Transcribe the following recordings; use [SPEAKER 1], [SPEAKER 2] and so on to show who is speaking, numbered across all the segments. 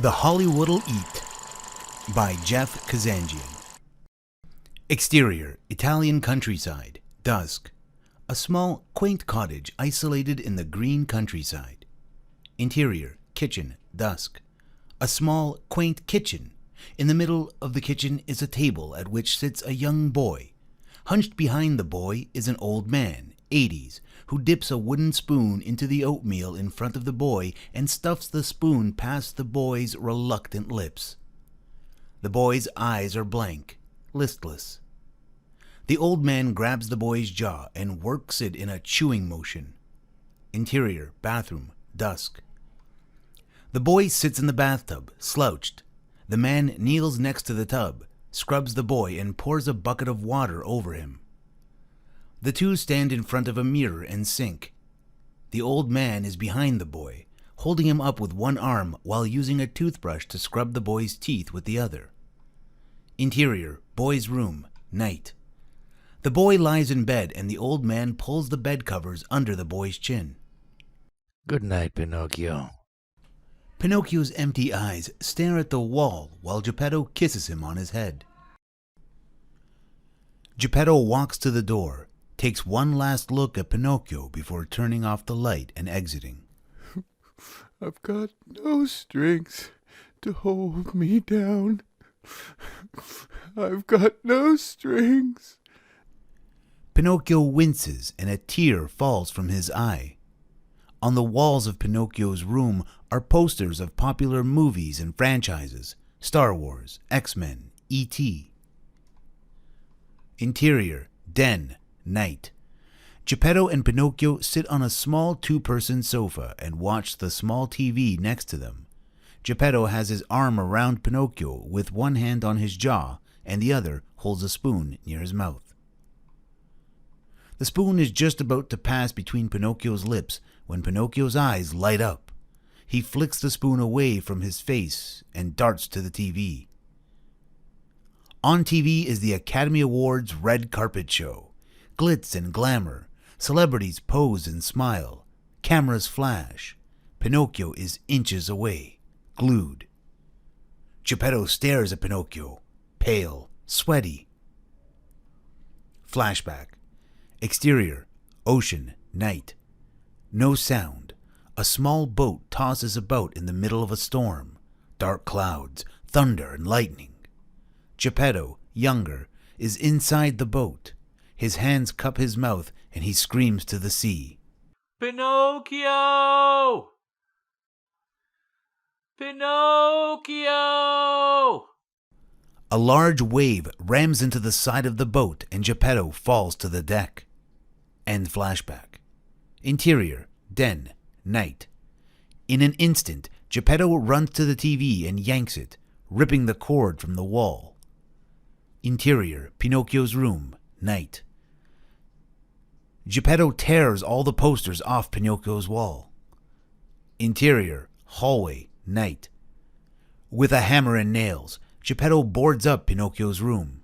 [SPEAKER 1] The Hollywood'll Eat by Jeff Kazanjian. Exterior, Italian countryside, dusk. A small, quaint cottage isolated in the green countryside. Interior, kitchen, dusk. A small, quaint kitchen. In the middle of the kitchen is a table at which sits a young boy. Hunched behind the boy is an old man, 80s, who dips a wooden spoon into the oatmeal in front of the boy and stuffs the spoon past the boy's reluctant lips. The boy's eyes are blank, listless. The old man grabs the boy's jaw and works it in a chewing motion. Interior, bathroom, dusk. The boy sits in the bathtub, slouched. The man kneels next to the tub, scrubs the boy, and pours a bucket of water over him. The two stand in front of a mirror and sink. The old man is behind the boy, holding him up with one arm while using a toothbrush to scrub the boy's teeth with the other. Interior, boy's room, night. The boy lies in bed and the old man pulls the bed covers under the boy's chin.
[SPEAKER 2] Good night, Pinocchio.
[SPEAKER 1] Pinocchio's empty eyes stare at the wall while Gepetto kisses him on his head. Gepetto walks to the door, takes one last look at Pinocchio before turning off the light and exiting.
[SPEAKER 3] I've got no strings to hold me down. I've got no strings.
[SPEAKER 1] Pinocchio winces and a tear falls from his eye. On the walls of Pinocchio's room are posters of popular movies and franchises: Star Wars, X-Men, E.T. Interior, den, night. Gepetto and Pinocchio sit on a small two-person sofa and watch the small TV next to them. Gepetto has his arm around Pinocchio with one hand on his jaw and the other holds a spoon near his mouth. The spoon is just about to pass between Pinocchio's lips when Pinocchio's eyes light up. He flicks the spoon away from his face and darts to the TV. On TV is the Academy Awards red carpet show. Glitz and glamour. Celebrities pose and smile. Cameras flash. Pinocchio is inches away, glued. Gepetto stares at Pinocchio, pale, sweaty. Flashback. Exterior, ocean, night. No sound. A small boat tosses about in the middle of a storm. Dark clouds, thunder and lightning. Gepetto, younger, is inside the boat. His hands cup his mouth and he screams to the sea.
[SPEAKER 4] Pinocchio! Pinocchio!
[SPEAKER 1] A large wave rams into the side of the boat and Gepetto falls to the deck. End flashback. Interior, den, night. In an instant, Gepetto runs to the TV and yanks it, ripping the cord from the wall. Interior, Pinocchio's room, night. Gepetto tears all the posters off Pinocchio's wall. Interior, hallway, night. With a hammer and nails, Gepetto boards up Pinocchio's room.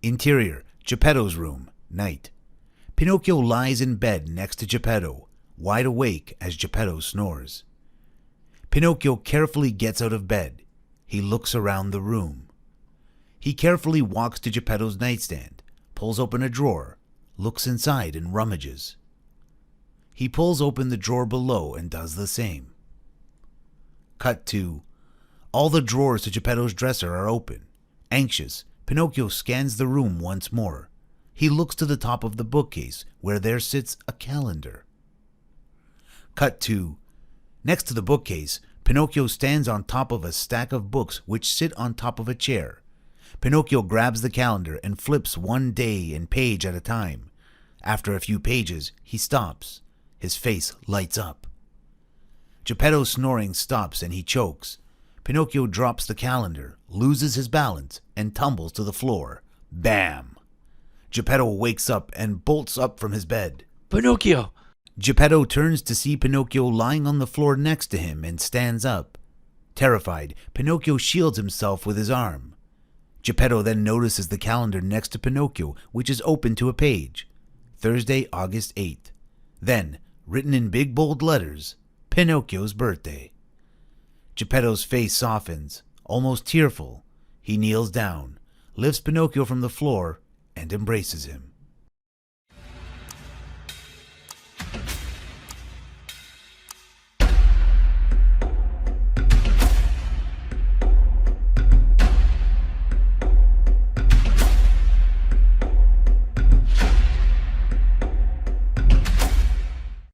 [SPEAKER 1] Interior, Gepetto's room, night. Pinocchio lies in bed next to Gepetto, wide awake as Gepetto snores. Pinocchio carefully gets out of bed. He looks around the room. He carefully walks to Gepetto's nightstand, pulls open a drawer, looks inside and rummages. He pulls open the drawer below and does the same. Cut to all the drawers to Gepetto's dresser are open. Anxious, Pinocchio scans the room once more. He looks to the top of the bookcase where there sits a calendar. Cut to next to the bookcase, Pinocchio stands on top of a stack of books which sit on top of a chair. Pinocchio grabs the calendar and flips one day and page at a time. After a few pages, he stops. His face lights up. Gepetto's snoring stops and he chokes. Pinocchio drops the calendar, loses his balance, and tumbles to the floor. Bam! Gepetto wakes up and bolts up from his bed.
[SPEAKER 2] Pinocchio!
[SPEAKER 1] Gepetto turns to see Pinocchio lying on the floor next to him and stands up. Terrified, Pinocchio shields himself with his arm. Gepetto then notices the calendar next to Pinocchio, which is open to a page. Thursday, August 8th. Then, written in big bold letters, Pinocchio's birthday. Gepetto's face softens, almost tearful. He kneels down, lifts Pinocchio from the floor, and embraces him.